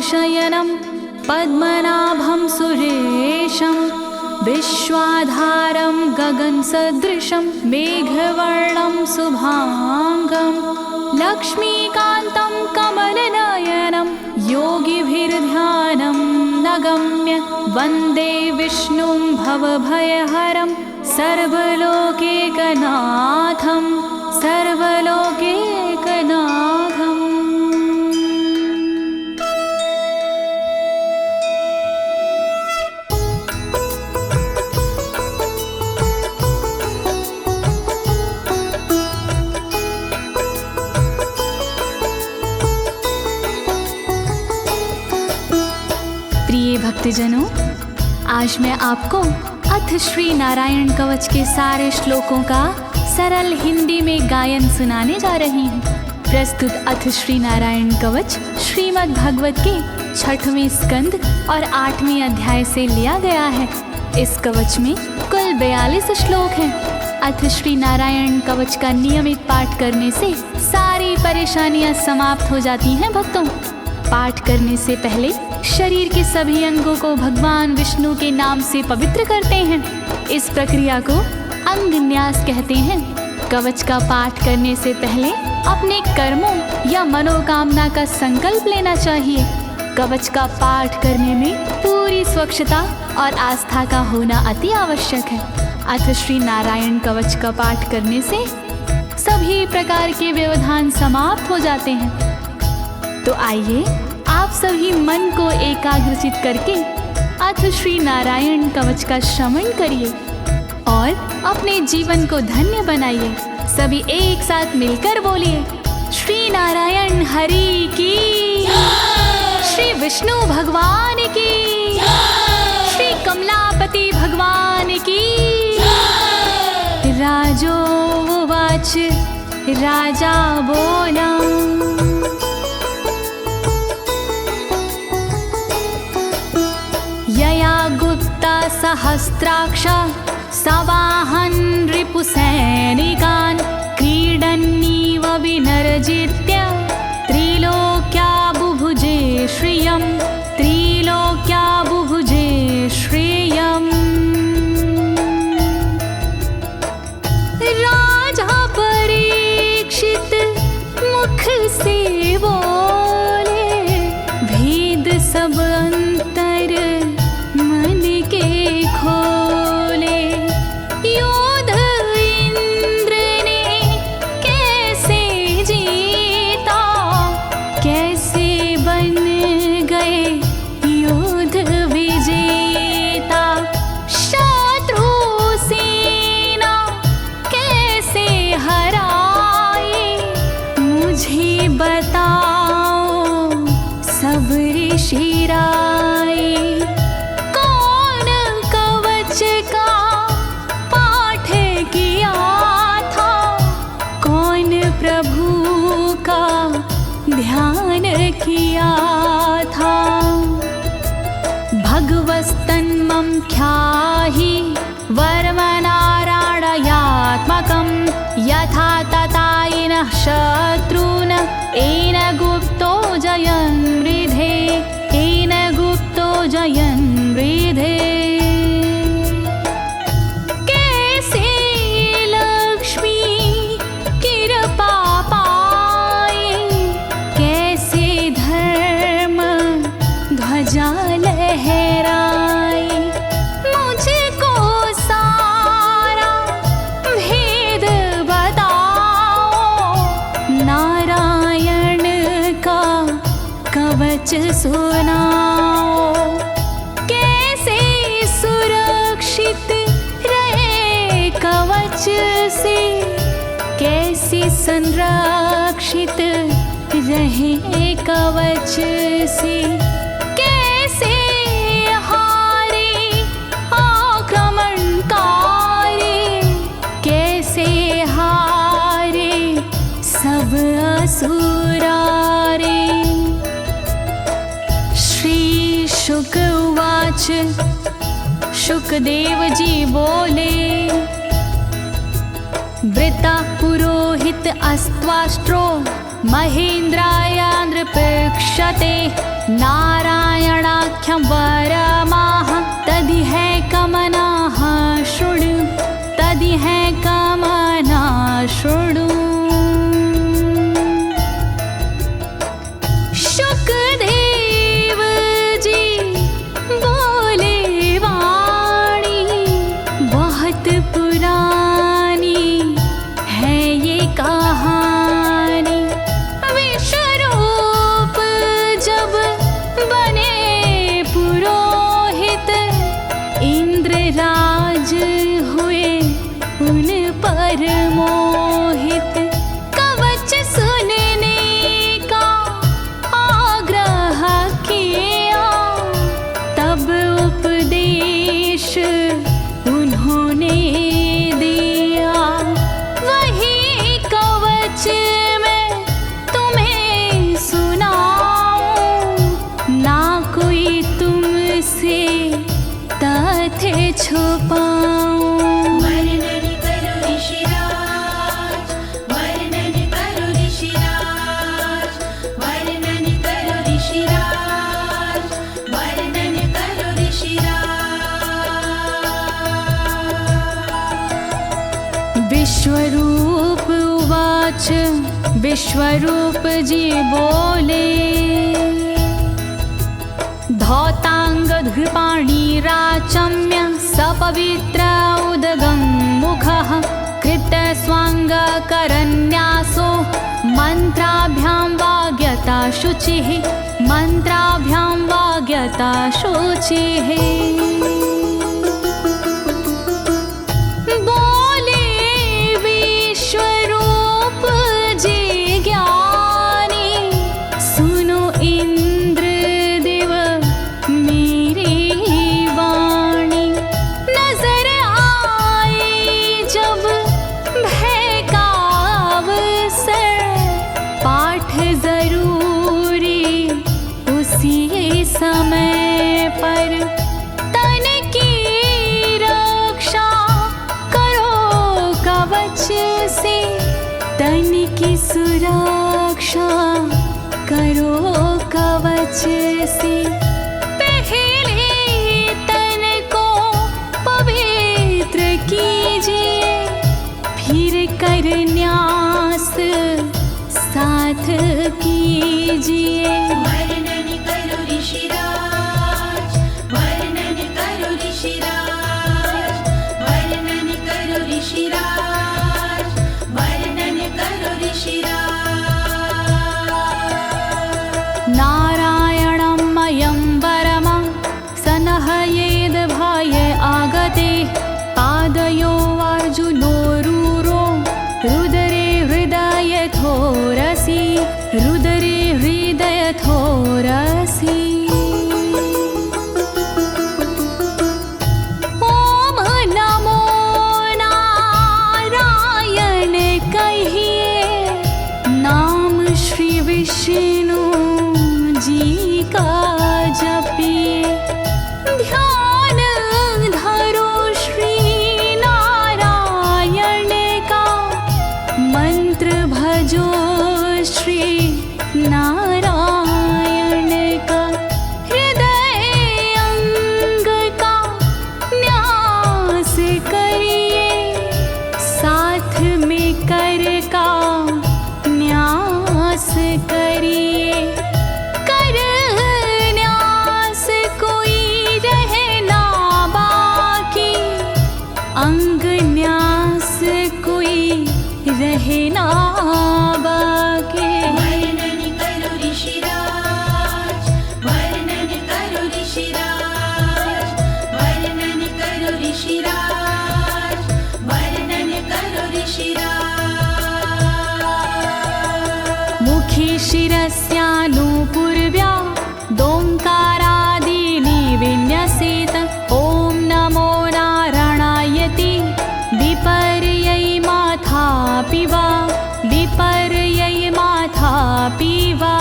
शयनं पद्मनाभं सुरेशं विश्वाधारं गगनसदृशं मेघवर्णं शुभांगं लक्ष्मीकान्तं कमलनयनं योगिभिर्ध्यानं नगम्य वन्दे विष्णुं भवभयहरं सर्वलोकैकनाथं सर्वलोकैकनाथम्। प्रिय भक्तजनों, आज मैं आपको अथ श्री नारायण कवच के सारे श्लोकों का सरल हिंदी में गायन सुनाने जा रही हूँ। प्रस्तुत अथ श्री नारायण कवच श्रीमद् भागवत के 6वें स्कंद और 8वें अध्याय से लिया गया है। इस कवच में कुल 42 श्लोक हैं। अथ श्री नारायण कवच का नियमित पाठ करने से सारी परेशानियां समाप्त हो जाती हैं। भक्तों, पाठ करने से पहले शरीर के सभी अंगों को भगवान विष्णु के नाम से पवित्र करते हैं। इस प्रक्रिया को अंग न्यास कहते हैं। कवच का पाठ करने से पहले अपने कर्मों या मनोकामना का संकल्प लेना चाहिए। कवच का पाठ करने में पूरी स्वच्छता और आस्था का होना अति आवश्यक है। अथ श्री नारायण कवच का पाठ करने से सभी प्रकार के व्यवधान समाप्त हो जाते हैं। तो आइए आप सभी मन को एकाग्रचित करके अथ श्री नारायण कवच का श्रवण करिए और अपने जीवन को धन्य बनाइए। सभी एक साथ मिलकर बोलिए, श्री नारायण हरि की, श्री विष्णु भगवान की, श्री कमलापति भगवान की। राजोवाच, राजा बोला, यया गुप्ता सहस्राक्ष सवाहन रिपुसैनिकान् क्रीडन्नीव विनर्जित्य त्रिलोक्या बुभुजे श्रियं, त्रिलोक्या बुभुजे श्रियम्। राजा परीक्षित मुख से बोले, भेद सब अंतर मन के खोले। योद्ध इंद्र ने कैसे जीता, कैसे बन गए योद्ध विजेता। शत्रु सेना कैसे हराए, मुझे बताओ सब ऋषि राय। कौन कवच का पाठ किया था, कौन प्रभु का ध्यान किया था। भगवस्तन्मं ख्याहि वर्मनारायणात्मकं यथा तथा येन शत्रून् येन गुप्तो जयन् मृधे, येन गुप्तो जयन् मृधे। कैसे लक्ष्मी कृपा पाए, कैसे धर्म ध्वजा लहराए। मुझको सारा भेद बताओ, नारायण का कवच सुनाओ। कैसे सुरक्षित रहे कवच से, कैसे संरक्षित रहे कवच से। कैसे हारे आक्रमणकारी, कैसे हारे सब असुरारे। श्री शुक उवाच, शुकदेव जी बोले, वृता पुरोहित अस्त्वाष्ट्रो महेन्द्राय नृपक्षते नारायणाख्यं वरमाह तदिह कमनाः शृणु तदिह कमना शृणु। शुकदेव जी बोले वाणी बहुत पुरानी है ये कहानी। विश्वरूप जब बने पुरोहित इंद्रराज हुए उन पर मोहित। कवच सुनने का आग्रह किया तब उपदेश उन्होंने दिया। वही कवच मैं तुम्हें सुनाऊं ना कोई तुमसे तथ्य छुपाऊं। वर्णन करो ऋषिराज, वर्णन करो ऋषिराज, वर्णन करो ऋषिराज, वर्णन करो ऋषिराज। विश्वरूप उवाच विश्वरूप जी बोले। धौताङ्गधृपाणिराचम्य सपवित्र उदगं मुखः कृतस्वाङ्गकरन्यासो मन्त्राभ्यां वाग्यता शुचिः मन्त्राभ्यां वाग्यता शुचिः। बोले विश्वरूप जी ज्ञानी सुनो इंद्रदेव मेरी वाणी। नजर आई जब भय का अवसर पाठ जरूरी उसी समय पर। तन की रक्षा करो कवच से तन की सुरक्षा करो कवच से। पहले तन को पवित्र कीजिए फिर कर न्यास साथ कीजिए। वर्णन करो ऋषिराज, वर्णन करो ऋषिराज, वर्णन करो ऋषिराज, वर्णन करो ऋषिराज। नारायणं मयं वरमं सनहयेद भये आगते। पादयो अर्जुनोरूरो रुदरे हृदयथोरसि रुदरे हृदयथोरसि। ओम नमो नारायण कहिए नाम श्री विष्णु जी का जपिए। ध्यान धरो श्री नारायण का मंत्र भजो श्री नारायण का। हृदय अंग का न्यास करिए साथ में कर का न्यास करिए। कर न्यास कोई रहना बाकी अंग न्यास कोई रहना बाकी। वर्णन करो ऋषिराज, वर्णन करो ऋषिराज, वर्णन करो ऋषिराज, वर्णन करो ऋषिराज। मुखी शिरस्यानुपूर्व्या दोङ्कारादीनि विन्यसेत। ॐ नमो नारायणेति विपर्यै माथापि वा विपर्यै माथापि वा।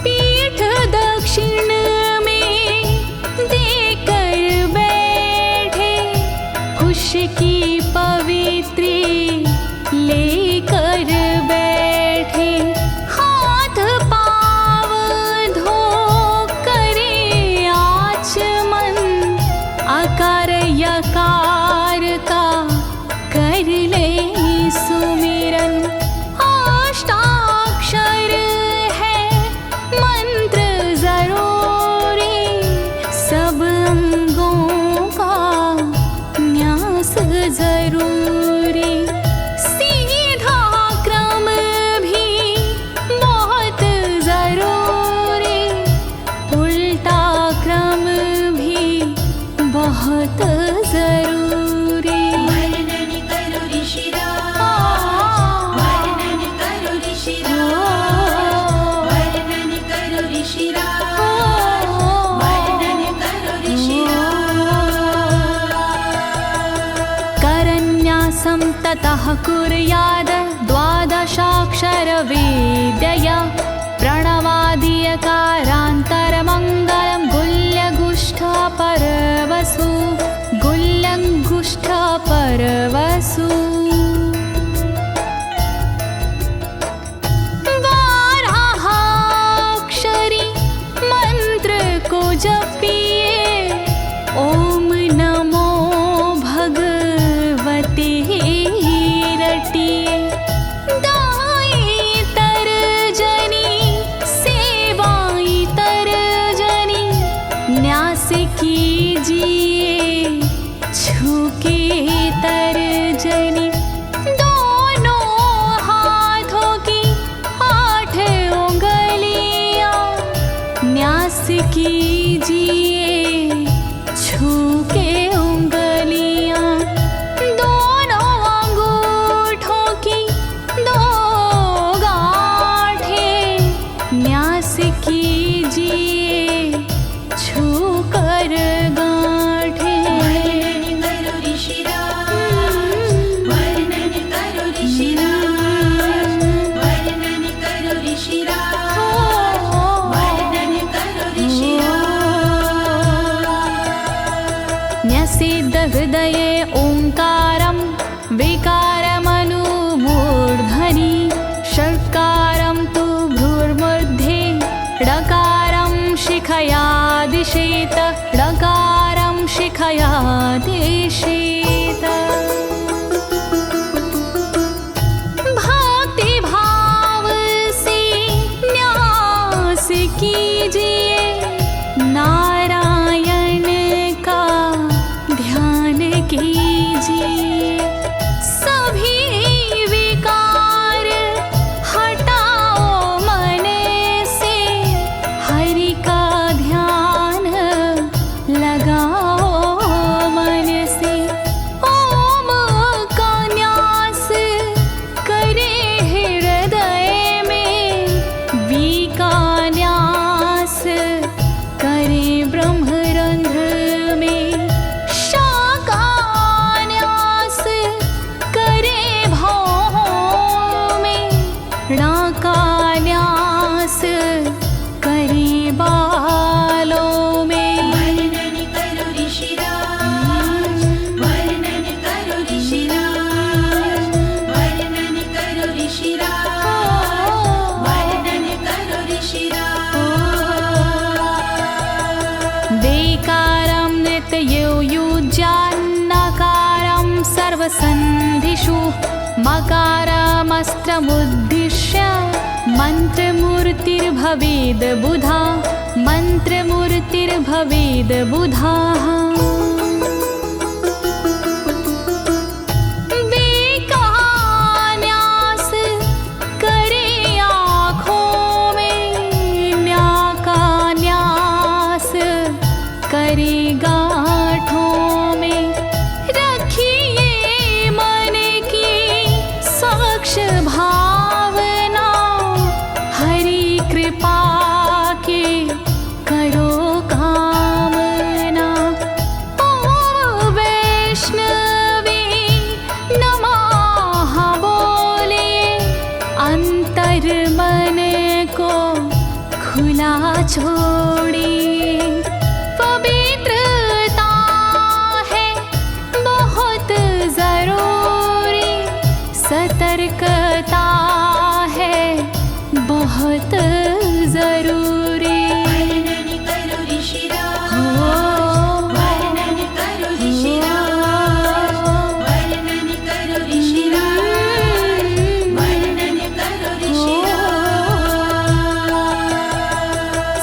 पीठ दक्षिण में देकर बैठे खुश की पवित्री लेकर बैठे। ततः कुर्याद द्वादशाक्षरविद्यया प्रणवादियकारान्तरमङ्गलं गुल्यगुष्ठपरवसु गुल्यगुष्ठपरवसु बारहाक्षरी मंत्र को जपिए ओम नमो भगवते रटिए दाई तरजनी सेवाई तरजनी न्यास कीजिए छूके तरजनी दोनों हाथों की 8 उंगलियां न्यास कीजिए छूके उंगलियां दोनों अंगूठों की 2 गांठें न्यास कीजिए छूकर गांठें। वर्णन करो ऋषिराज, वर्णन करो ऋषिराज, वर्णन करो ऋषिराज, वर्णन करो ऋषिराज। न्यसेद हृदये ओंकारं विकारमनुमूर्धनि षट्कारं तु भ्रूर्मध्ये ड़कारं शिखया दिशेत ड़कारं शिखया दिशेत। भक्ति भाव से न्यास कीजिए नारायण का ध्यान कीजिए सभी विकार हटाओ मन से हरि का ध्यान लगाओ मन से ओम का न्यास करे हृदय में वी का न्यास करे ब्रह्मरंध्र में शा का न्यास करे भौहों में णा का न्यास करे बालों में। वर्णन करो ऋषिराज, वर्णन करो ऋषिराज, वर्णन करो ऋषिराज, वर्णन करो ऋषिराज। देकारं नित्ययुज्यान्नकारं सर्वसन्धिषु मकारमस्त्रमुद्दिश्य मन्त्रमूर्तिर्भवेद् बुधा मन्त्रमूर्तिर्भवेद् बुधाः। न्यास करे आँखों में न्या का न्यास करे गांठों में रखिए मन की साक्ष भावना हरि कृपा के करो कामना। ओम वैष्णवे नमः बोले अंतर मन को खुला छोड़िए पवित्रता है बहुत जरूरी सतर्कता है बहुत जरूरी। वर्णन करो ऋषिराज, वर्णन करो ऋषिराज, वर्णन करो ऋषिराज, वर्णन करो ऋषिराज।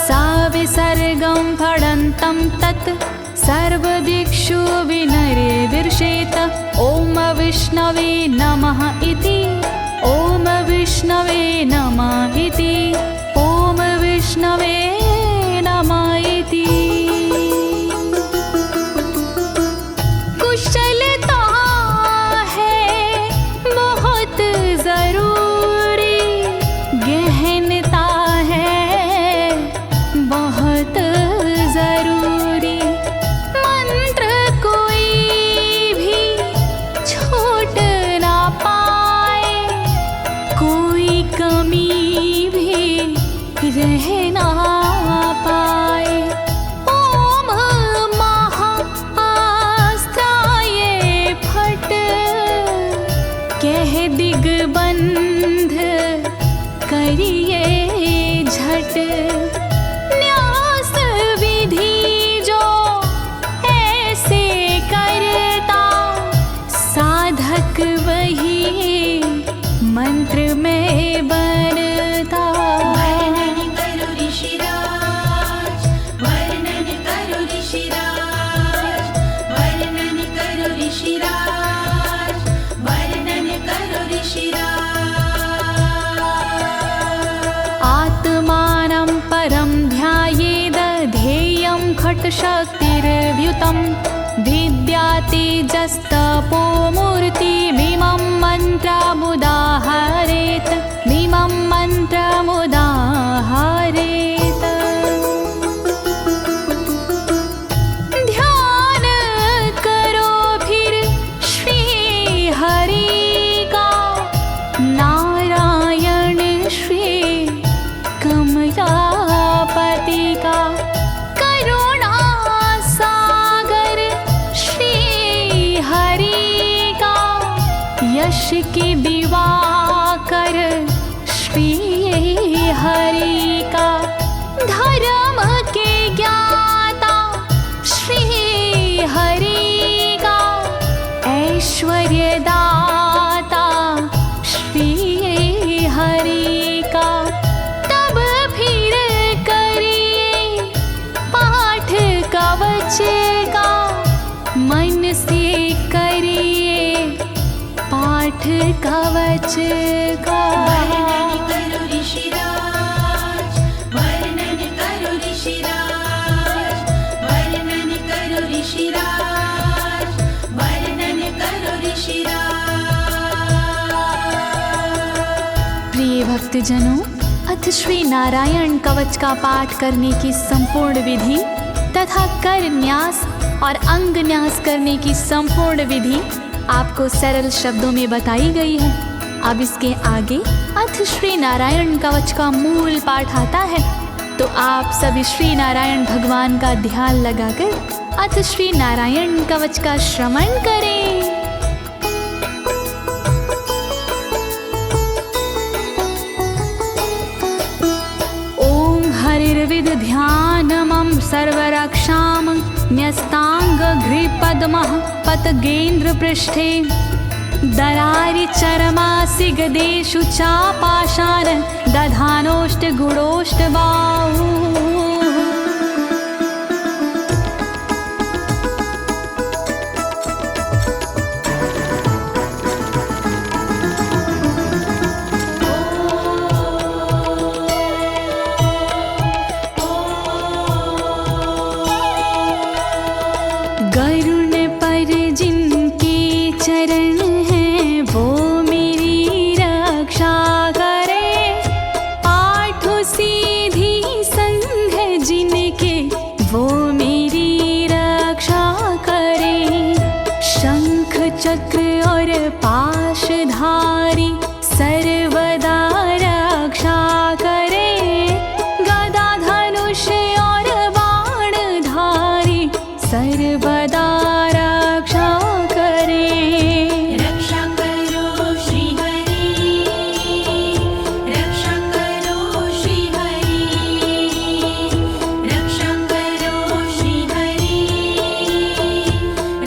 सा विसर्गं फडन्तं तत् सर्वदिक्षु विनिर्दिशेत ओम विष्णवे नमः इति ओम विष्णवे नमः इति ओम विष्णवे नमः इति। कुशलता है बहुत जरूरी गहनता है बहुत जरूरी मंत्र कोई भी छोट ना कह ना पाए। ओम महाअस्त्राय फट, कह दिग्बंध करिए झट। न्यास विधि जो ऐसे करता, साधक वही मंत्र में बनता। वर्णन करो ऋषिराज, वर्णन करो ऋषिराज, वर्णन करो ऋषिराज, वर्णन करो ऋषिराज। आत्मानं परं ध्यायेद ध्येयं खट्शक्तिर्व्युतं। विद्या तेजस्तपो मूर्तिमिमं मन्त्रमुदाहरेत्, मिमं मन्त्रमुदाहरेत्। ध्यान करो फिर श्री हरि का, नारायण श्री कमलापति का। करुणा सागर श्री हरि का, यश के दिवाकर श्री हरि का। धर्म के ज्ञाता श्री हरि का, ऐश्वर्य दाता श्री हरि का। तब फिर करिए पाठ कवच का, मन से करिए पाठ कवच का। वर्णन करो ऋषिराज, वर्णन करो ऋषिराज, वर्णन करो ऋषिराज, वर्णन करो ऋषिराज। प्रिय भक्तजनों, अथ श्री नारायण कवच का पाठ करने की संपूर्ण विधि तथा कर न्यास और अंग न्यास करने की संपूर्ण विधि आपको सरल शब्दों में बताई गई है। अब इसके आगे अथ श्री नारायण कवच का मूल पाठ आता है, तो आप सभी श्री नारायण भगवान का ध्यान लगाकर अथ श्री नारायण कवच का श्रवण करें। ओम हरिर्विद ध्यानमं सर्वरक्षां न्यस्ताङ्घ्रिपद्मः पतगेन्द्र पृष्ठे। दरारि चरमासि गदेषु चापाशान दधानोष्ट गुणोष्ट बाहु। गरुण पर जिनके चरण हैं वो मेरी रक्षा करे। आठ सीधी संग जिनके वो मेरी रक्षा करे। शंख चक्र और पाशधारी सर्वदा रक्षा करे। गदा धनुष और बाणधारी सर्वदा रक्षा करे। रक्षा करो श्री हरि, रक्षा करो श्री हरि, रक्षा करो श्री हरि,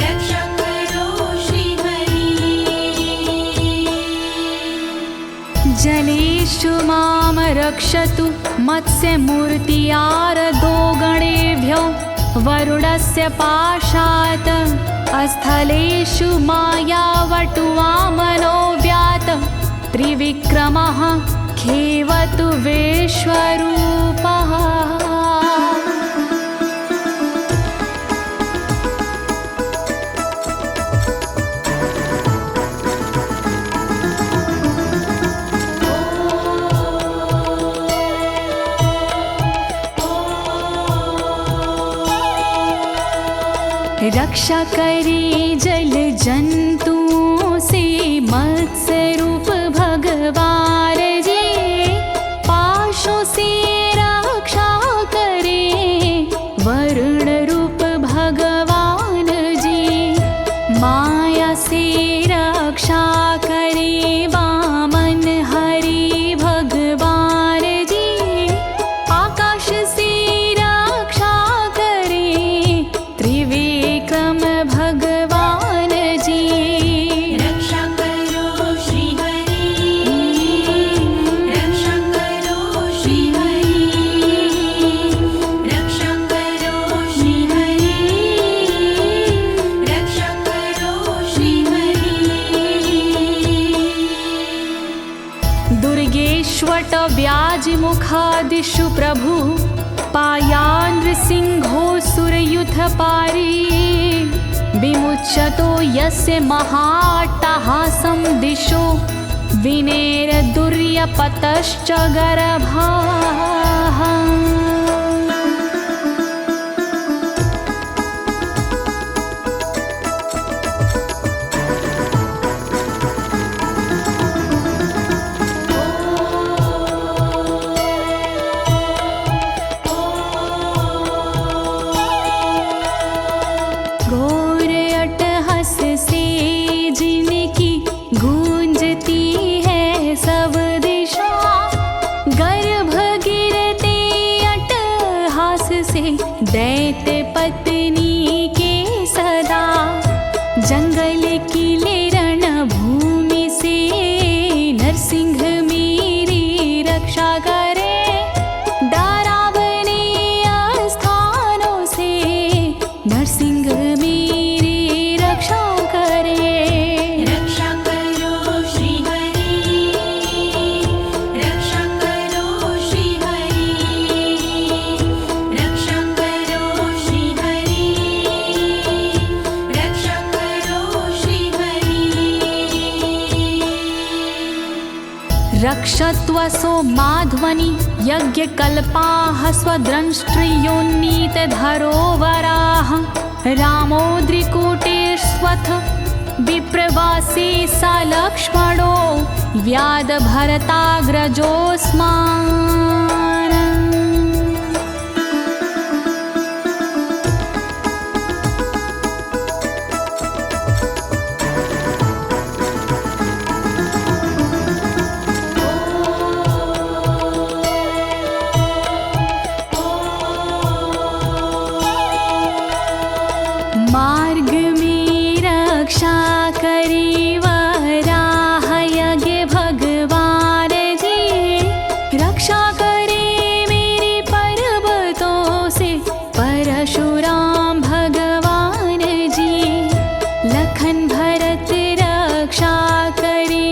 रक्षा करो श्री हरि। जलेषु मां रक्षतु मत्स्यमूर्तियारदो गणेभ्यो। वरुणस्य पाशात् स्थलेषु मायावटुवामनो व्यात। त्रिविक्रमः खेवतु विश्वरूपः। रक्षा करे जल जंतुओं से मत्स्य रूप भगवान जी। पाशों से दिशु प्रभु पायानृसिंहोऽसुरयुथपारी विमुच्यतो यस्य महाट्टहासं दिशो विनेरदुर्यपतश्च गर्भाः। दैत्य पत्नी के सदा जंगल किले रणभूमि से नरसिंह मेरी रक्षा करे। डरावने स्थानों से नरसिंह मेरी रक्षा करे। रक्षा करो श्री हरि, रक्षा करो श्री हरि, रक्षा करो श्री हरि, रक्षा करो श्री हरि। रक्षत्वसो माध्वनि यज्ञकल्पाः स्वद्रंष्ट्रियोन्नीतधरोवराः रामोद्रिकूटेष्वथ विप्रवासी स लक्ष्मणो व्याधभरताग्रजोऽस्मान्। मार्ग में रक्षा करी वराह यज्ञ भगवान जी, रक्षा करे मेरे पर्वतों से परशुराम भगवान जी। लखन भरत रक्षा करे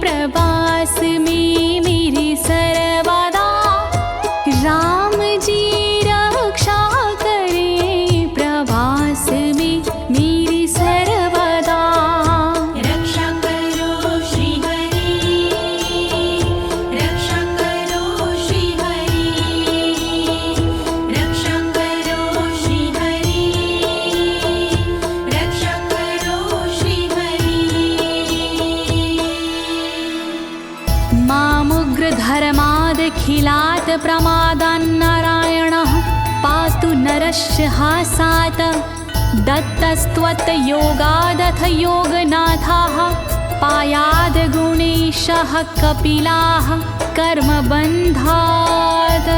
प्रवास में मेरी सर्वदा, राम जी रक्षा करे प्रवास में मेरी सर्वदा। रक्षा करो श्री हरि, रक्षा करो श्री हरि, रक्षा करो श्री हरि, रक्षा करो श्री हरि। मामुग्रधर्मादखिलात् प्रमादान्नारायणः पातु नरस्य हासात्। दत्तस्त्वत्योगादथ योगनाथाः पायाद् गुणेशः कपिलाः कर्मबन्धात्।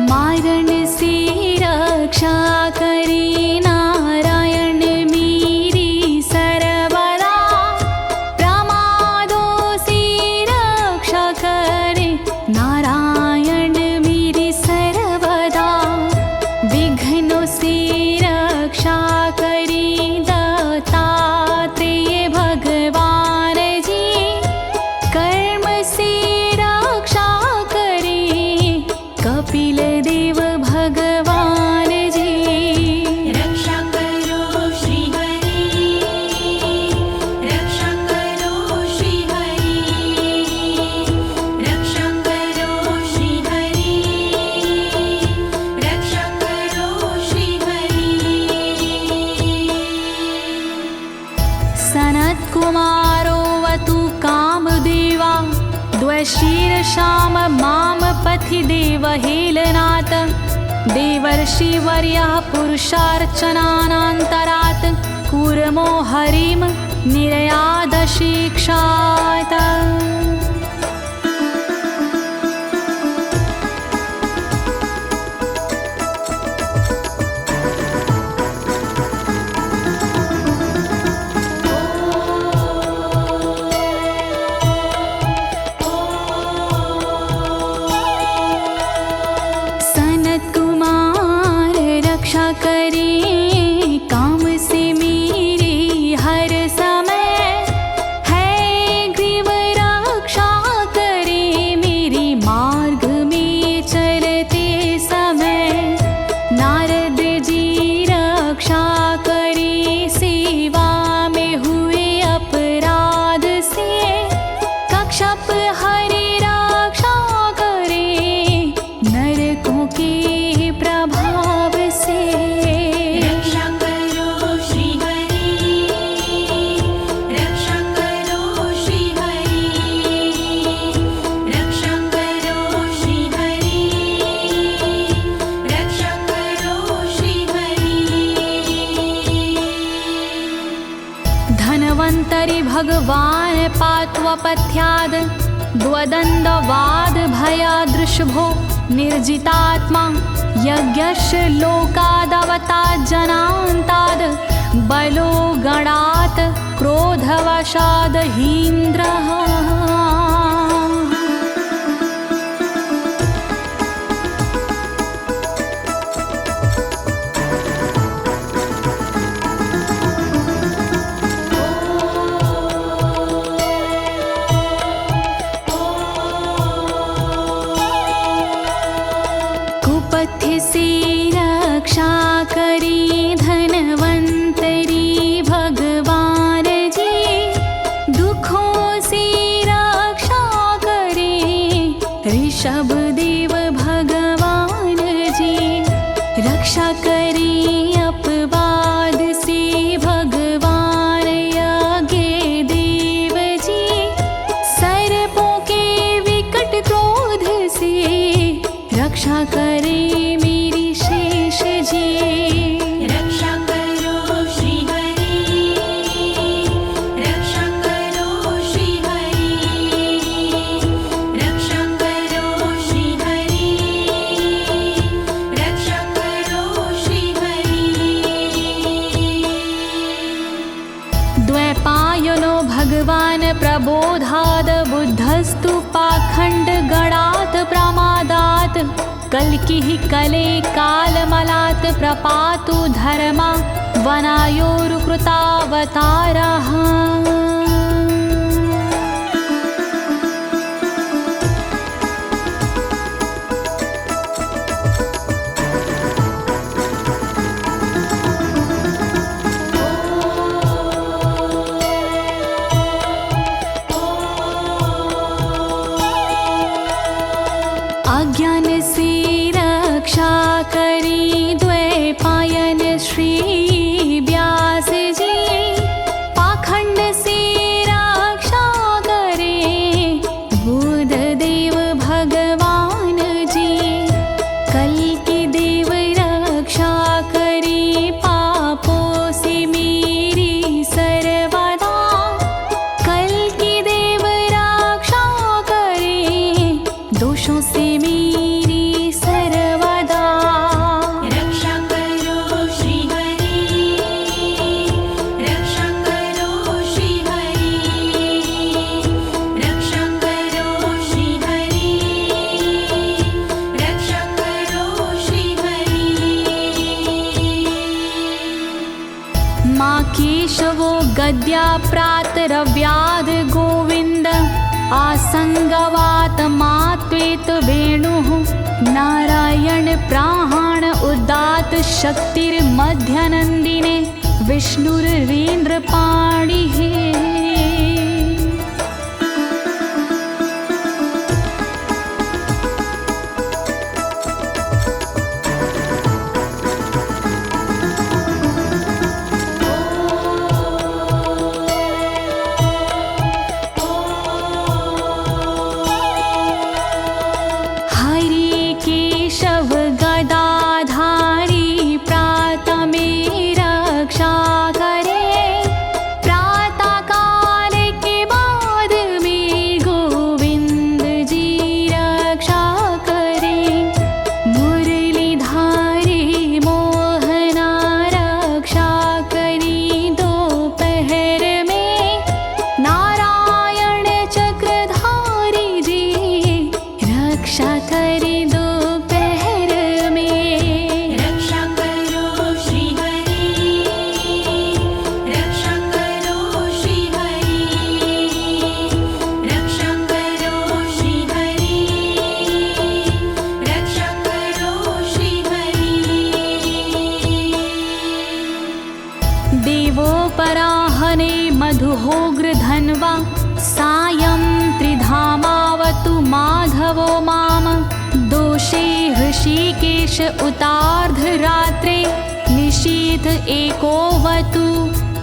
मारण से रक्षा करे नारायण मेरी सर्वदा, प्रमादों से रक्षा करे नारायण मेरी सर्वदा। विघ्नों से रक्षा करे दत्तात्रेय भगवान जी, कर्म से रक्षा करे कपिल देव भगवान जी। रक्षा करो श्री हरि, रक्षा करो श्री हरि, रक्षा करो श्री हरि, रक्षा करो श्री हरि। सनत्कुमारोऽवतु कामदेवा द्वशीर्षाम माम पथि देवहेलनात्। देवर्षिवर्यः पुरुषार्चनानन्तरात् कूर्मो हरिं निर्यादशिक्षात्। भगवान् पात्वपथ्याद् द्वदण्डवाद भयादृशभो निर्जितात्मा यज्ञस्य लोकादवतात् जनान्ताद् बलो गणात् क्रोधवशाद् हीन्द्रः। कुपथ्य से रक्षा करी धनवंतरी भगवान जी, दुखों से रक्षा करे ऋषभ देव भगवान जी। रक्षा करे अपवाद से भगवान यज्ञ देव जी, सर्पों के विकट क्रोध से रक्षा करे मेरी शेष जी। रक्षा करो श्री हरि, रक्षा करो श्री हरि, रक्षा करो श्री हरि, रक्षा करो श्री हरि। द्वैपायनो भगवान् प्रबोधाद् बुद्धस्तु पाखण्ड गणात् प्रमादात् कल्किः कले कालमलात् प्रपातु धर्मा वनायोरुकृतावतारः। अज्ञान से रक्षा करी द्वैपायन श्री व्यास जी, पाखंड से रक्षा करे बुध देव भगवान जी। कल्कि देव रक्षा करी पापों से मेरी सर्वदा, कल्कि देव रक्षा करे दोषों से मेरी सर्वदा। रक्षा करो श्री हरि, रक्षा करो श्री हरि, रक्षा करो श्री हरि, रक्षा करो श्री हरि। माँ केशवो गद्या प्रातरव्याद गोविन्द, आसंगवात मात्वेत वेणुः नारायण प्राण उदात शक्तिर्मध्यनन्दिने विष्णुरेन्द्रपाणिः। हरि केशव गदाधारी प्रातमे रक्षा करे, प्रातः काल के बाद में गोविंद जी रक्षा करे। मुरलीधारी मोहना रक्षा करी दोपहर में, नारायण चक्रधारी जी रक्षा करे दोपहर में। रक्षा करो श्री हरि, रक्षा करो श्री हरि, रक्षा करो श्री हरि, रक्षा करो श्री हरि। देवोपराहने मधुहोग्र धन्वा, सायं त्रिधामावतु माधवो माम। दोषे ऋषिकेश उतार्धरात्रे, निशीथ एकोवतु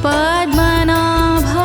पद्मनाभः।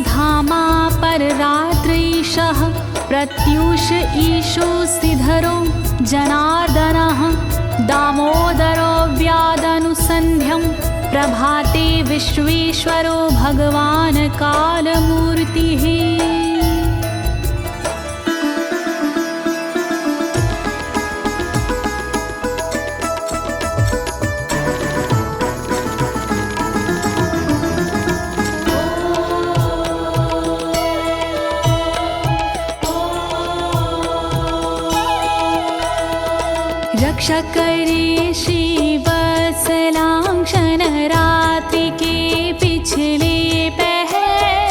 धामा पर रात्रीशः प्रत्यूष ईशो सिधरो जनार्दनः दामोदरो व्यादनुसन्ध्यं प्रभाते विश्वेश्वरो भगवान् कालमूर्तिः। रक्षा करे श्रीवत्सलांक्षण रात्रि के पिछले पहर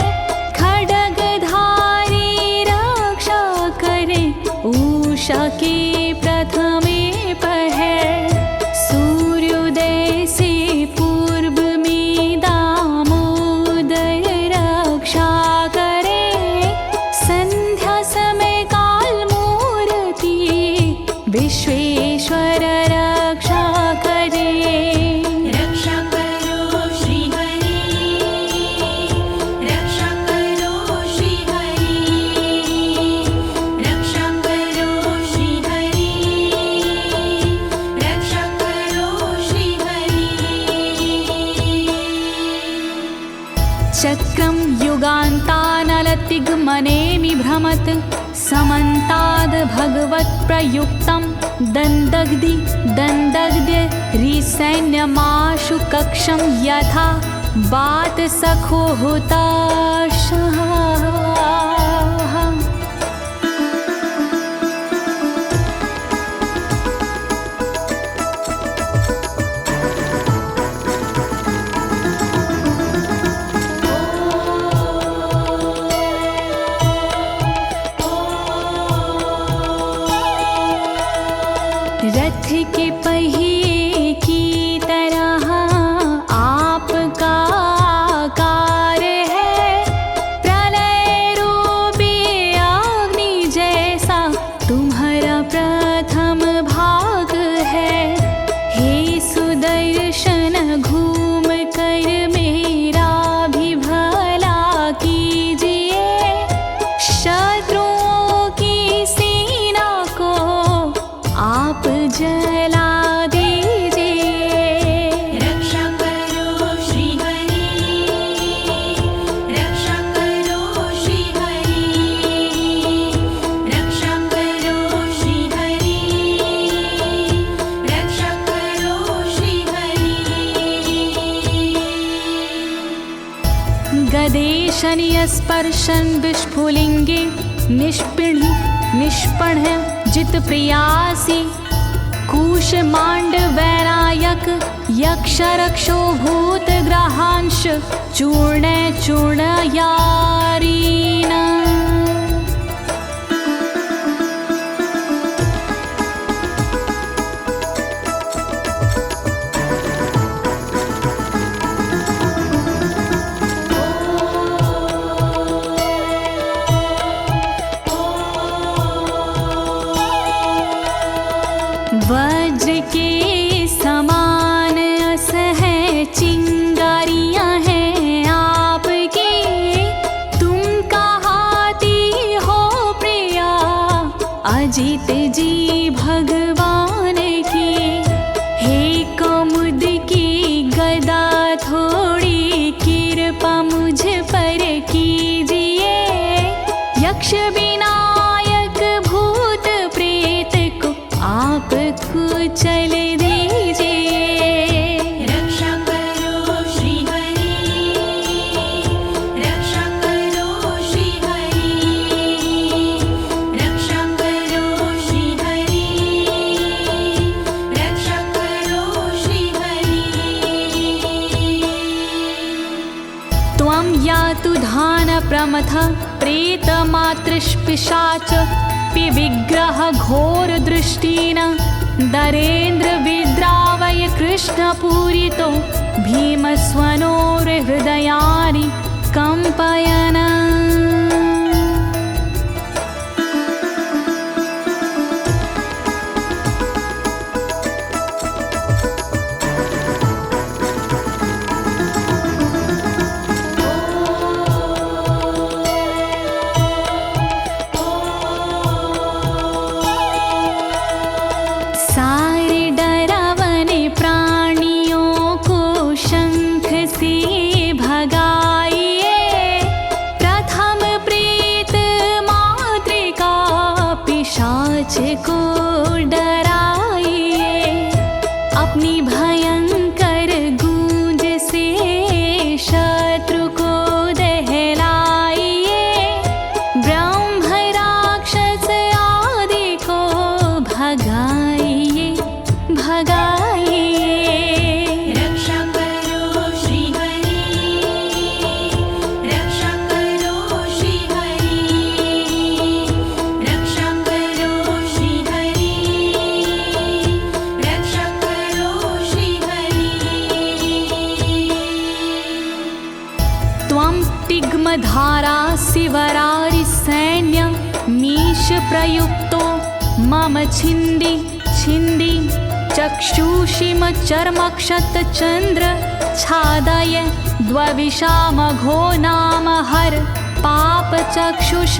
खड्गधारी रक्षा करे उषा के प्रथमे पहर सूर्योदय से पूर्व में दामोदर रक्षा करे संध्या समय काल मूर्ति विश्वेश्वर रक्षा करे। रक्षा करो श्री हरि, रक्षा करो श्री हरि, रक्षा करो श्री हरि, रक्षा करो श्री हरि। चक्रं युगान्तानलतिग्मनेमि भ्रमत् समन्ताद् भगवत्प्रयुक्तं दन्दग्ध्य रिसैन्यमाशु कक्षं यथा वातसखो हुताशः। रथ के पहिए की तरह आपका आकार है, प्रलय रूपी अग्नि जैसा तुम्हारा प्रथम भाग है। हे सुदर्शन घूम कर मेरा भी भला कीजिए, शत्रुओं की सेना को आप जला दीजिए। रक्षा करो श्री हरि, रक्षा करो श्री हरि, रक्षा करो श्री हरि, रक्षा करो श्री हरि। गदेशनियस्पर्शन विस्फुलिंगे निष्पण जित प्रियासी कूशमांड वैरायक यक्ष रक्षो भूत ग्रहांश चूर्ण चूर्णयारीना। वज्र के समान असह चिंगारियां हैं आपकी, तुम कहाती हो प्रिया अजित जी भगवान की। हे कमुद की गदा थोड़ी कृपा मुझ पर कीजिए, यक्ष विनायक भूत प्रेत को आप कुचल दीजिए। रक्षा करो श्री हरि, रक्षा करो श्री हरि, रक्षा करो श्री हरि, रक्षा करो श्री हरि। त्वं यातु धान प्रमथ प्रेतमातृष्पिशाच विग्रह घोर दृष्टिन दरेन्द्र विद्रावय कृष्णपूरितो भीमस्वनोर्हृदयानि कंपयन्। भगाइए भगाइए। रक्षा करो श्री हरि, रक्षा करो श्री हरि, रक्षा करो श्री हरि, रक्षा करो श्री हरि। त्वं तिग्मधारा शिवरारि सैन्य मीश प्रयुक्तो मम छिन्दी छिन्दी चक्षुषीम चर्मक्षतचन्द्र छादय द्वविषामघो नाम हर पापचक्षुषाम्।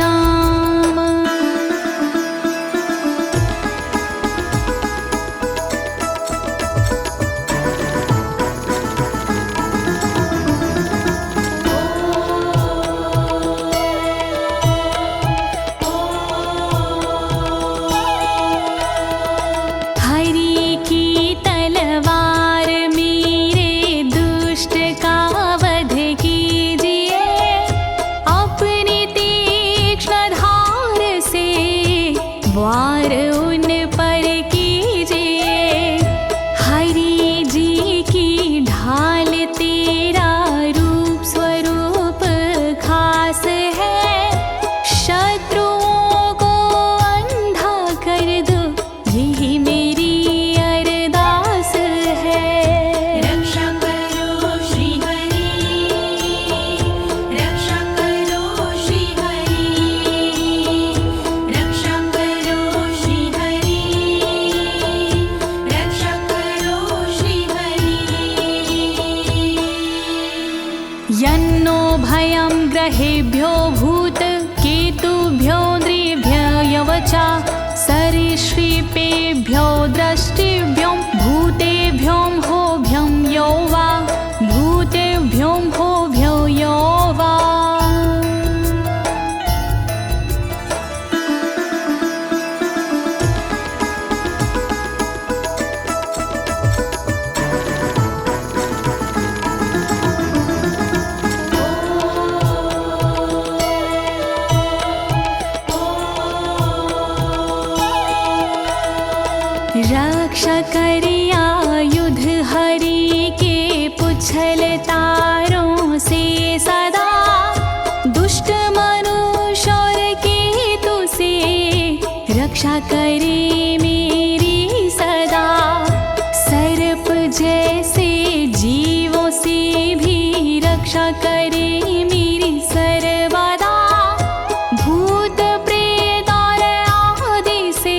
वार उन पर कीजिए, हरि जी की ढाल तेरा रूप स्वरूप खास है, शत्रुओं को अंधा कर दो यही मेरी अरदास है। रक्षा करो श्री हरि, रक्षा करो श्री हरि, रक्षा करो श्री हरि, रक्षा करो श्री हरि। यन्नो भयं ग्रहेभ्यो भूत केतुभ्यो नृभ्ययवचा सरीसृपेभ्यो दृष्टिभ्यो भूतेभ्यो होभ्यं यो वा भूतेभ्यो होभ्यो यो वा। रक्षा करिया युद्ध हरि के पुछल तारों से सदा, दुष्ट मनुष्य और केतु से रक्षा करे मेरी सदा। सर्प जैसे जीवों से भी रक्षा करे मेरी सर्वदा, भूत प्रेत और आदि से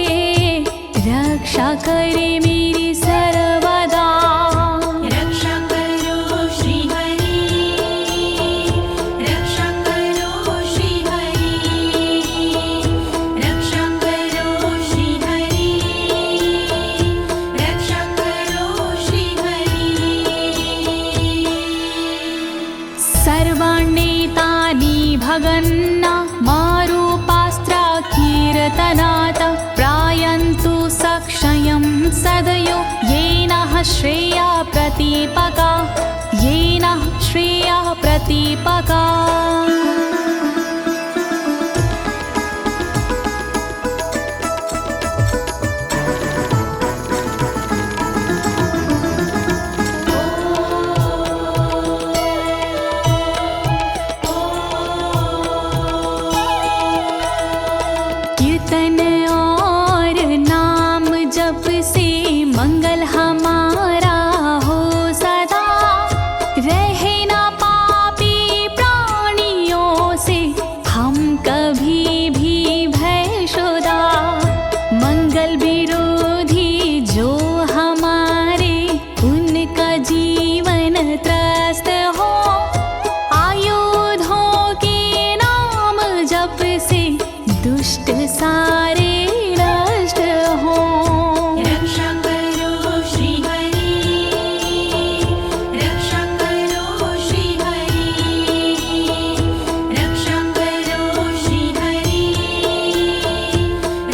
रक्षा करे मेरी सर्वदा। रक्षा करो श्री हरि, रक्षा करो श्री हरि, रक्षा करो श्री हरि, रक्षा करो श्री हरि। सर्वाण्येतानि भगन्ना मारूपास्त्रा कीर्तनात् प्रायन्तु सक्षयं सदयो येन श्रेया प्रतीपका, येन श्रेया प्रतीपका। कीर्तन और नाम जप से मंगल हमारा हो सदा, रहे ना पापी प्राणियों से हम कभी भी भयशुदा। मंगल विरोधी जो हमारे उनका जीवन त्रस्त हो, आयुधों के नाम जप से दुष्ट सारे नष्ट हो। रक्षा करो श्री हरि, रक्षा करो श्री हरि, रक्षा करो श्री हरि,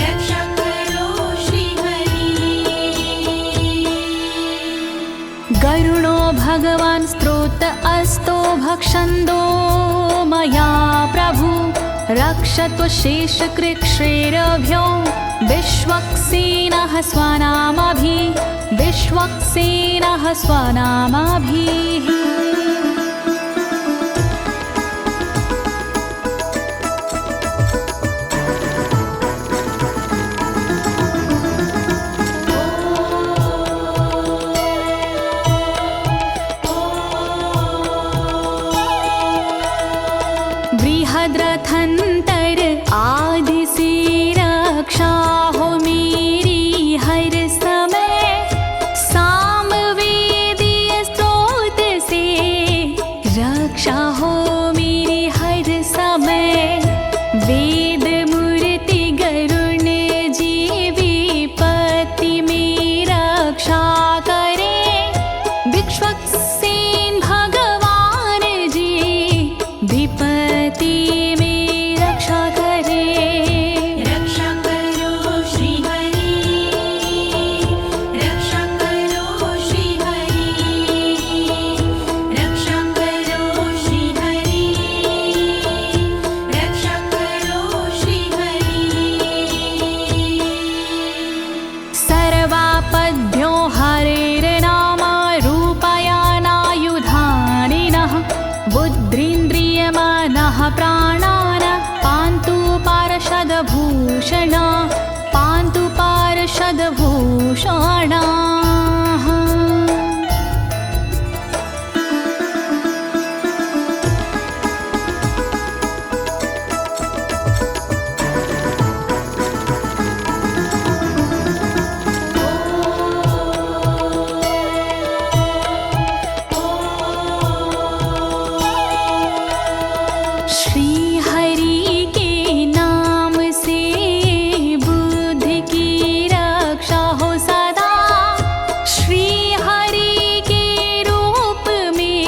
रक्षा करो श्री हरि। गरुणो भगवान् स्तोत्र अस्तो भक्षन्दो मया प्रभु, रक्षत्व शेषकृच्छ्रेरभ्यो विश्वक्सेनः स्वनामभिः बृहद्रथंतर आदि से रक्षा हो मेरी हर समय, सामवेदीय स्रोत से रक्षा हो मेरी हर समय। वेद मूर्ति गरुण जी विपत्ति में रक्षा करे, विश्वक्सेन भगवान जी विपत्ति में रक्षा करे। रक्षा करो श्री हरि, रक्षा करो श्री हरि, रक्षा करो श्री हरि, रक्षा करो श्री हरि। सर्वापद्भ्यो हरेर्नाम रूपयानायुधानिनः, बुद्धिन्द्रियमनः प्राणान् पान्तु पार्षदभूषण, पान्तु पार्षदभूषणाः। श्री हरि के नाम से बुद्धि की रक्षा हो सदा, श्री हरि के रूप में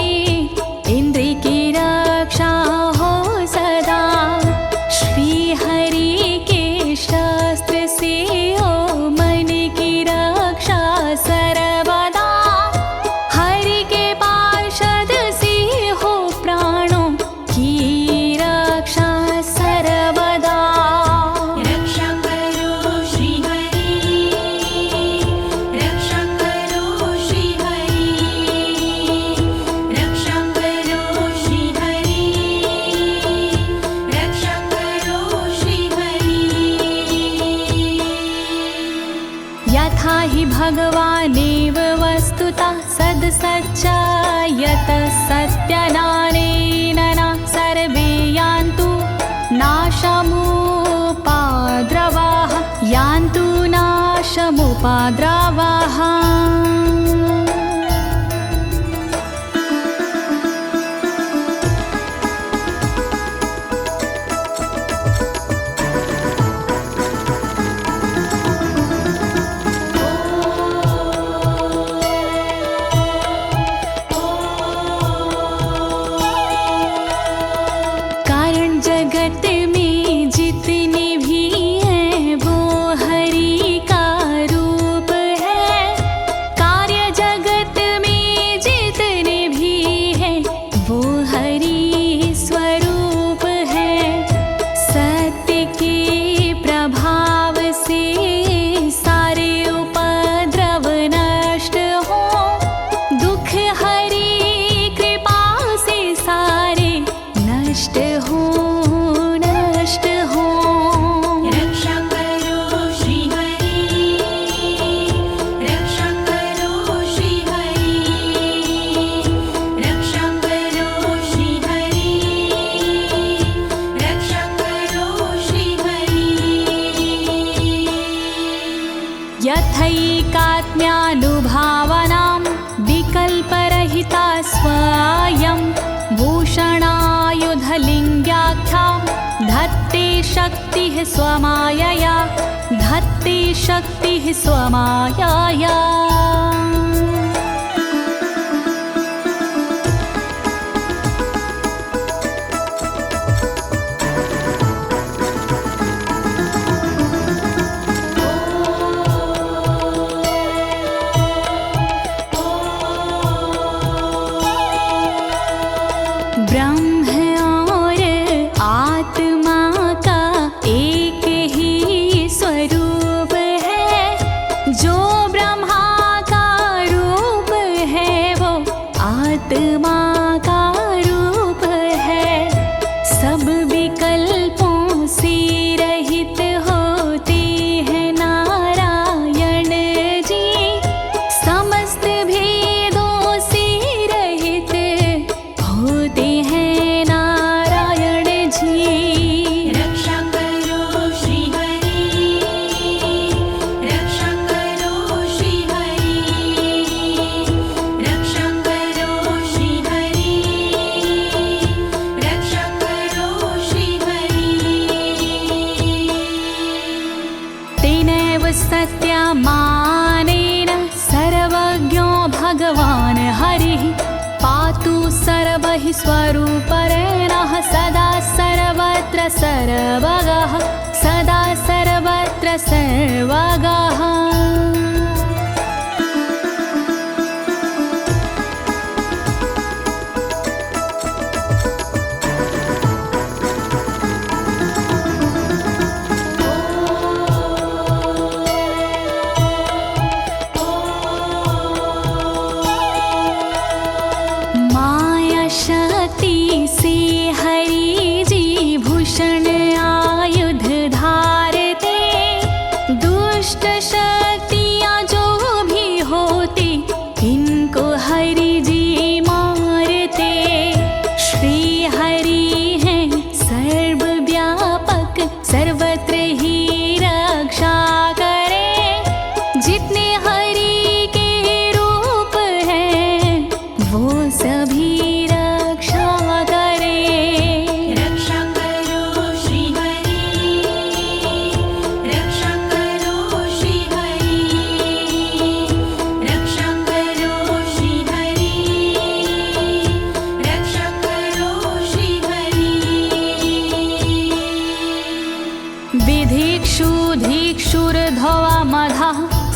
इंद्रिय की रक्षा हो सदा, श्री हरि के शस्त्र से हो मन की रक्षा सर्वदा, हरि के पार्षद से हो प्राणों की रक्षा सर्वदा। रक्षा करो श्री हरि, रक्षा करो श्री हरि, रक्षा करो श्री हरि, रक्षा करो श्री हरि। यथा हि भगवानेव वस्तुतः सद्सच्चायतः सत्यनानेन न सर्वे यान्तु नाशमुपाद्रवाः, यान्तु नाशमुपाद्रवाः। कारण जगत में जितने भी हैं वो हरि का रूप है, कार्य जगत में जितने भी हैं वो हरि स्वरूप है। सत्य के प्रभाव से सारे उपद्रव नष्ट हो, दुख हरि कृपा से सारे नष्ट हो, नष्ट हो। रक्षा करो श्री हरि, रक्षा करो श्री हरि, रक्षा करो श्री हरि, रक्षा करो श्री हरि। यथैकात्म्यानुभावनां विकल्परहिता स्वयं भूषणायुधलिङ्ग्याख्या, धत्ते शक्तिः स्वमायया, धत्ते शक्तिः स्वमायया। ब्रह्म और आत्मा का एक ही स्वरूप मानेन सर्वज्ञो भगवान् हरिः पातु सर्वैः स्वरूपेण सदा सर्वत्र सर्वगः सदा सर्वत्र सर्वगः।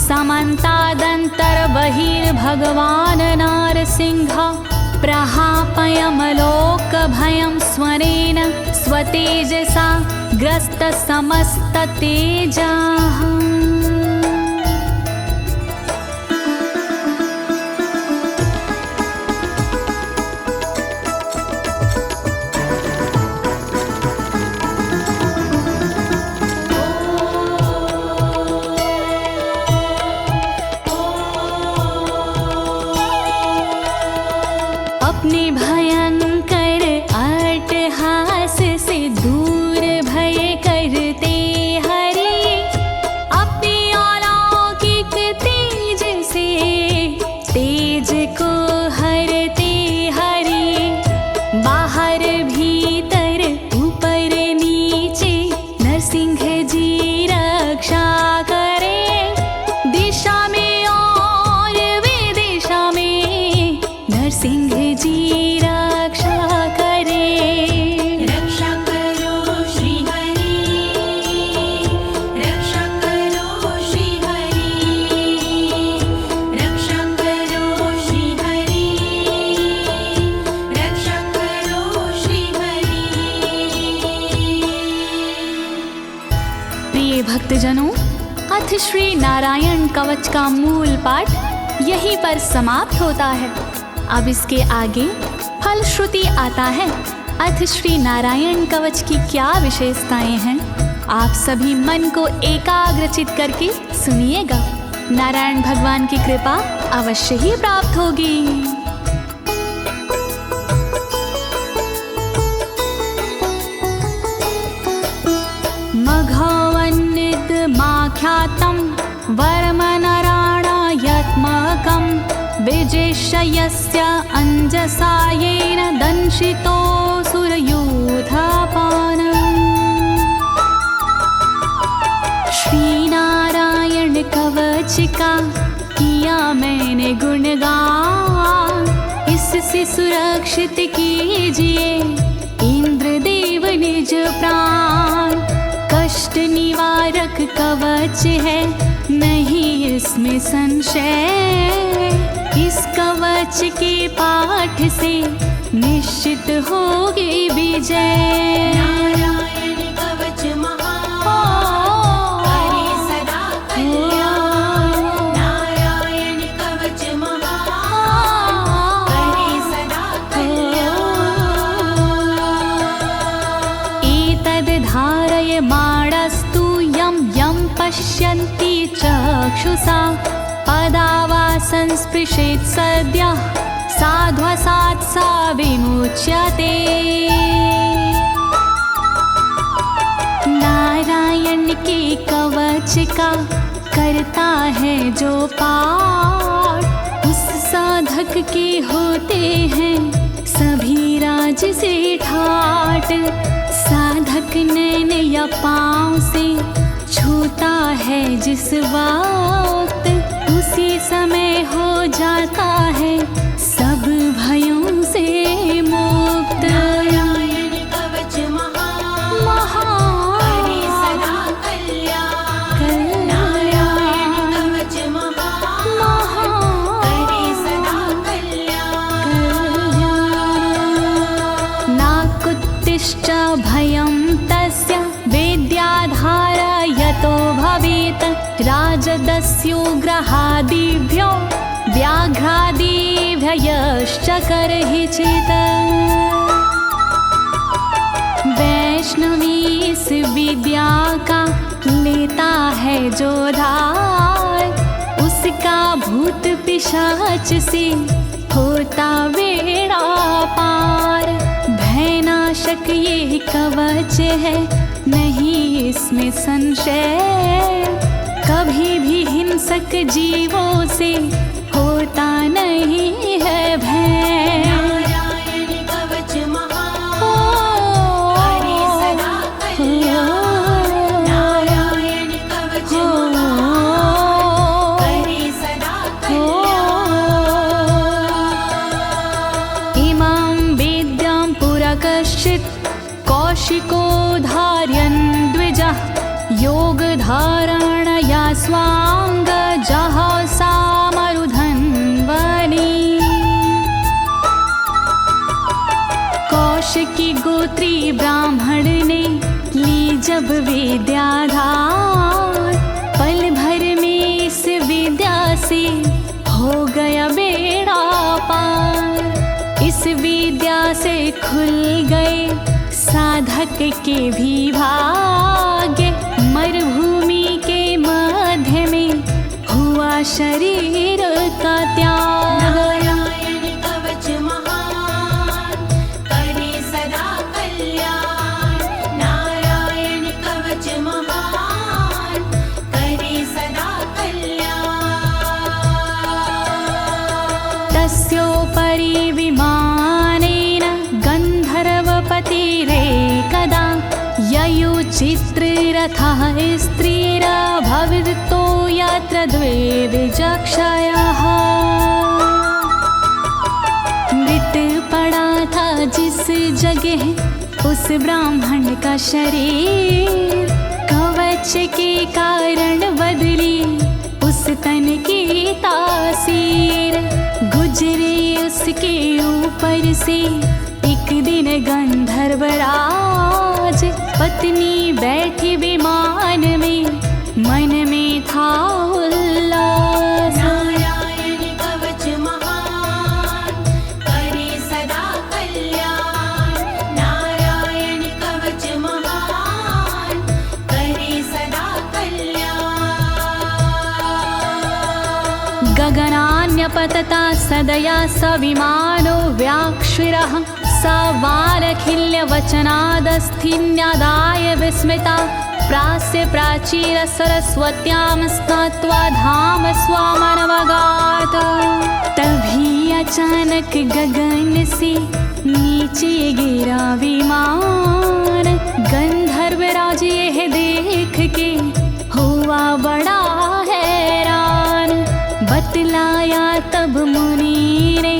समन्तादन्तर्बहिर्भगवान् नारसिंहः प्रहापयमलोकभयं स्वरेण स्वतेजसा ग्रस्तसमस्ततेजाः। अपने भयंकर अट्टहास से दूर भय करते हरि अपने अलौकिक तेज से तेज को हरते हरि बाहर भीतर ऊपर नीचे नरसिंह जी रक्षा करे दिशा में और विदिशा में नरसिंह जी रक्षा करे। रक्षा करो श्री हरि रक्षा करो श्री हरि रक्षा करो श्री हरि रक्षा करो श्री हरि। प्रिय भक्तजनों, अथ श्री नारायण कवच का मूल पाठ यहीं पर समाप्त होता है। अब इसके आगे फलश्रुति आता है। अथ श्री नारायण कवच की क्या विशेषताएं हैं, आप सभी मन को एकाग्रचित करके सुनिएगा। नारायण भगवान की कृपा अवश्य ही प्राप्त होगी। मघवन्नित माख्यातं वर्मनराणायत्मकं विजेशयस्य अंजसायेन दंशितोऽसुरयूथपानम्। श्री नारायण कवच का किया मैंने गुणगान, इससे सुरक्षित कीजिए इंद्रदेव निज प्राण। कष्ट निवारक कवच है नहीं इसमें संशय, इस कवच के पाठ से निश्चित होगी विजय। नारायण कवच महान करे सदा कल्याण नारायण कवच महान करे सदा कल्याण। एतद् धारयमाणस्तु यं यं पश्यन्ति चक्षुषा पदा वा संस्पृशेत् सद्यः साध्वसात् सा विमुच्यते। नारायण के कवच का करता है जो पाठ, उस साधक के होते हैं सभी राज से ठाट। साधक नैन या पाँव से छूता है जिस बार उसी समय हो जाता है सब भयों से मुक्त। नारायण कवच महान करे सदा कल्याण। नारायण कवच महान करे सदा कल्याण। नाकुत्तिश्च भयं तस्य वेद्याधारयतो भवेत् राजदस्युग्रहादिभ्यो व्याघ्रादिभ्यश्च करहिचित्। वैष्णवी इस विद्या का लेता है जो धार, उसका भूत पिशाच से होता बेड़ा पार। भयनाशक ये कवच है नहीं इसमें संशय, कभी भी हिंसक जीवों से होता नहीं है भय। नारायण कवच महान करे सदा कल्याण। नारायण कवच महान करे सदा कल्याण। इमां वेद्यां पुरा कश्चित् कौशिको धारयन् द्विजः, योगधारणया स्वाङ्गजः सामरुधन्वने। कौशिकी गोत्री ब्राह्मण ने ली जब विद्याधार, पल भर में इस विद्या से हो गया बेड़ा पार। इस विद्या से खुल गए साधक के भी भाग्य, मरुभूमि के मध्य में हुआ शरीर का त्याग। नारायण कवच महान करे सदा कल्याण। नारायण कवच महान करे सदा कल्याण। तस्योपरि विमानेन गन्धर्वपतिरेकदा, ययुचित्ररथः स्त्रीरभवितो यत्र द्वे विचक्षयः। मृत पड़ा था जिस जगह उस ब्राह्मण का शरीर, कवच के कारण बदली उस तन की तासीर। गुजरे उसके ऊपर से एक दिन गंधर्वराज, पत्नी बैठी विमान में मन में था उल्लास। नारायण कवच महान करे सदा कल्याण। नारायण कवच महान करे सदा कल्याण। गगनान्यपतता सदया स विमानो व्याक्षिरः, स वालखिल्यवचनादस्थिन्यादाय विस्मिता, प्रास्य प्राचीर सरस्वत्यां स्नात्वा धाम स्वामनवगात। तभी अचानक गगन से नीचे गिरा विमान, गंधर्वराज यह देख के हुआ बड़ा हैरान। बतलाया तब मुनि ने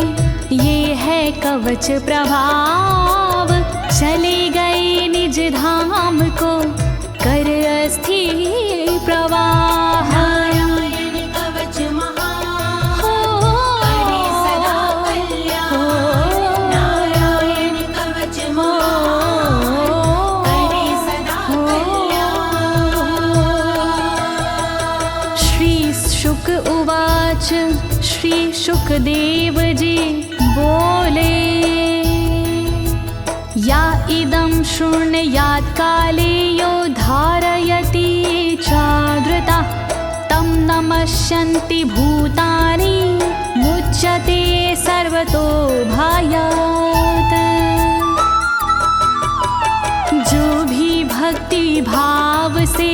ये है कवच प्रभाव, चले गए निज धाम को कर अस्थिर प्रवाह। नारायण कवच महान करे सदा कल्याण। नारायण कवच महान करे सदा कल्याण। श्री शुक उवाच, श्री शुकदेव जी बोले, या इदं शृणुयात् काले यो धारयति चादृता, तं नमस्यन्ति भूतानि मुच्यते सर्वतो भयात्। जो भी भक्ति भाव से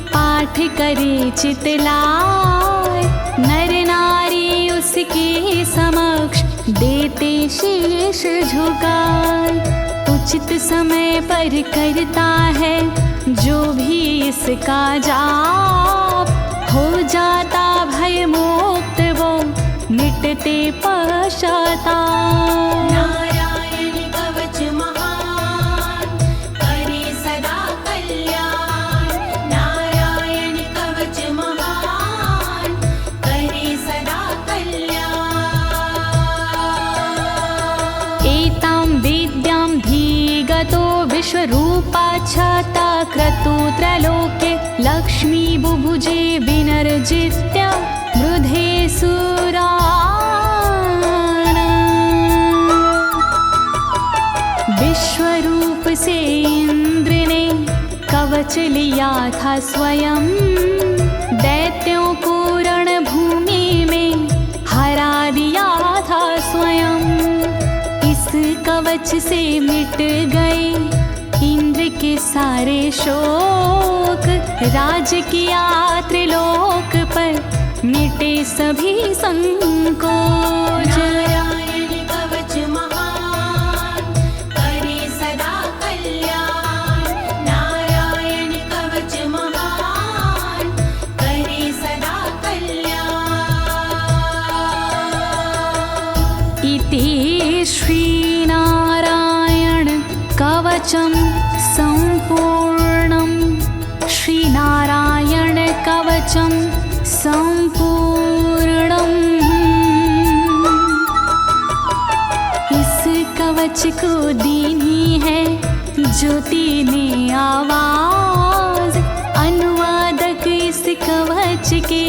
पाठ करे चितलाय, नर नारी उसके समक्ष देते शीश झुकाए। उचित समय पर करता है जो भी इसका जाप, हो जाता भय मोक्ष विश्वरूपा छाता क्रतुत्रलोके लक्ष्मी बुभुजे विनर्जित्य मृधे सुराना। विश्वरूप से इंद्र ने कवच लिया था स्वयं, दैत्यों को रणभूमि में हरा दिया था स्वयं। इस कवच से मिट गए इंद्र के सारे शोक, राज किया त्रिलोक पर मिटे सभी संकोच। नारायण कवच महान करे सदा कल्याण, नारायण कवच महान करे सदा कल्याण। इति श्रीनारायण कवचं सम्पूर्णं, श्रीनारायण कवचं सम्पूर्णम्। इस कवच को दीनी है ज्योति ने आवाज, अनुवादक इस कवच के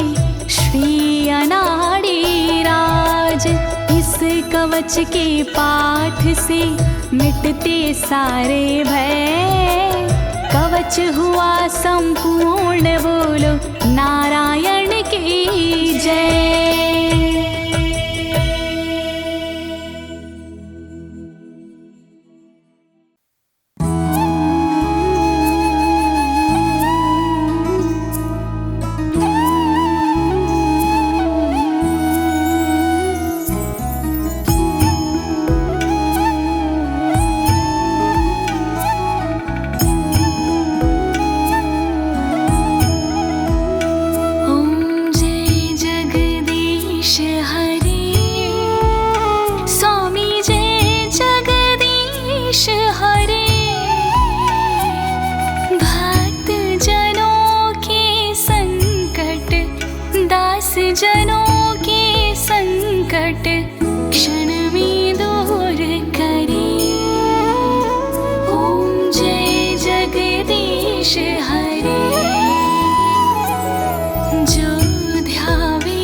श्री अनाड़ी राज। इस कवच के पाठ से मिटते सारे भय, कवच हुआ संपूर्ण, बोलो नारायण की जय। जनों के संकट क्षण में दूर करे। ओम जय जगदीश हरे, जो ध्यावे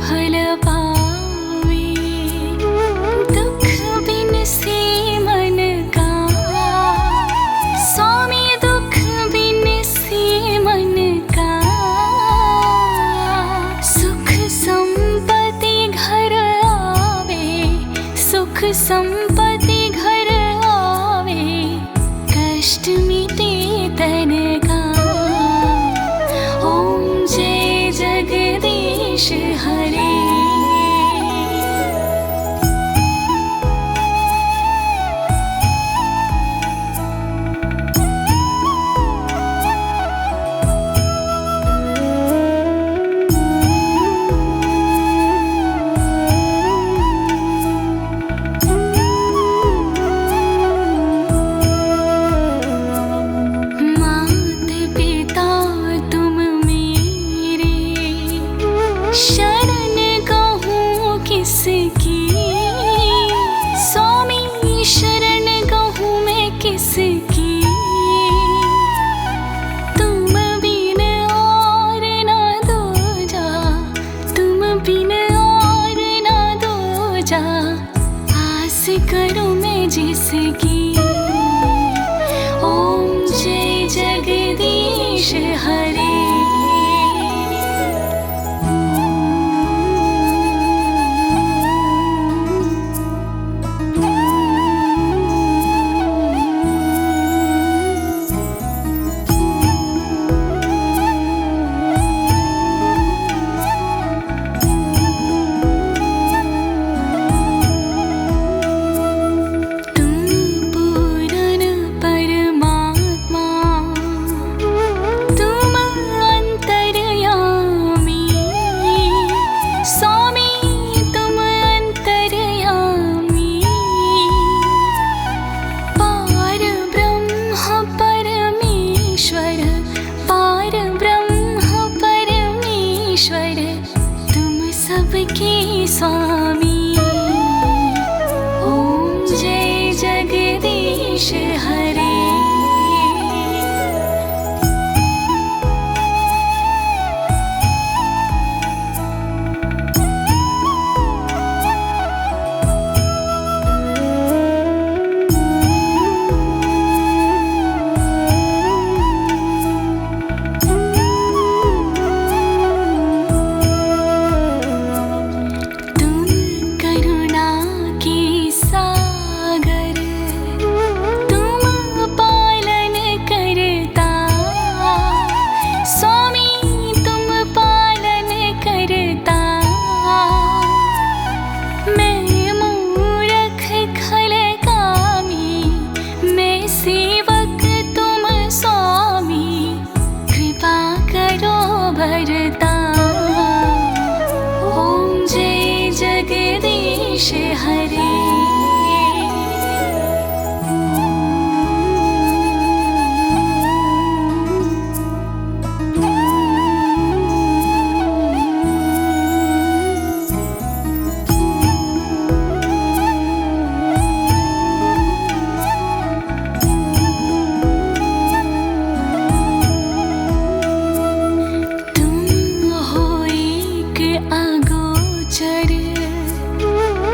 फल पावे, दुख बिन से मन का। स्वामी दुख बिन से मन का, संपत्ति घर आवे, कष्ट मिटे तन का। ओम जय जगदीश हरे। करूं मैं जिसकी। ओम जय जगदीश हरे। सबके स्वामी। ओम जय जगदीश हरे। हरे।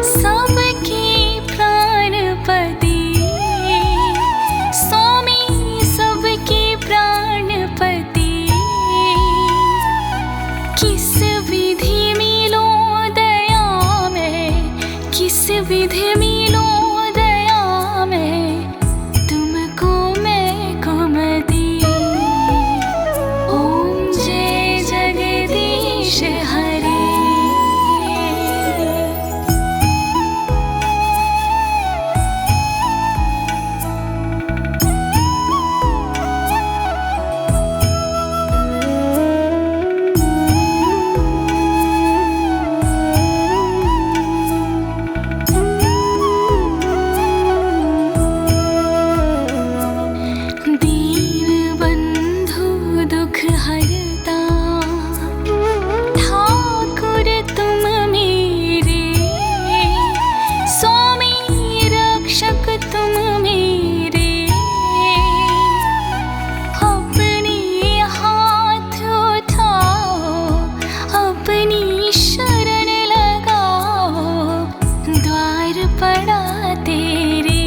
सबकी प्राणपति स्वामी, सबकी प्राणपति। किस विधि मिलो दया में, किस विधि मिलो दया में, तुमको मैं कुमति। ओम जय जगदीश हरे। हरता ठाकुर तुम मेरे, स्वामी रक्षक तुम मेरे। अपने हाथ उठाओ, अपनी शरण लगाओ, द्वार पड़ा तेरे।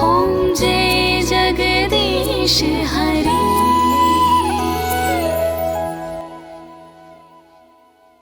ओम जय जगदीश हरे।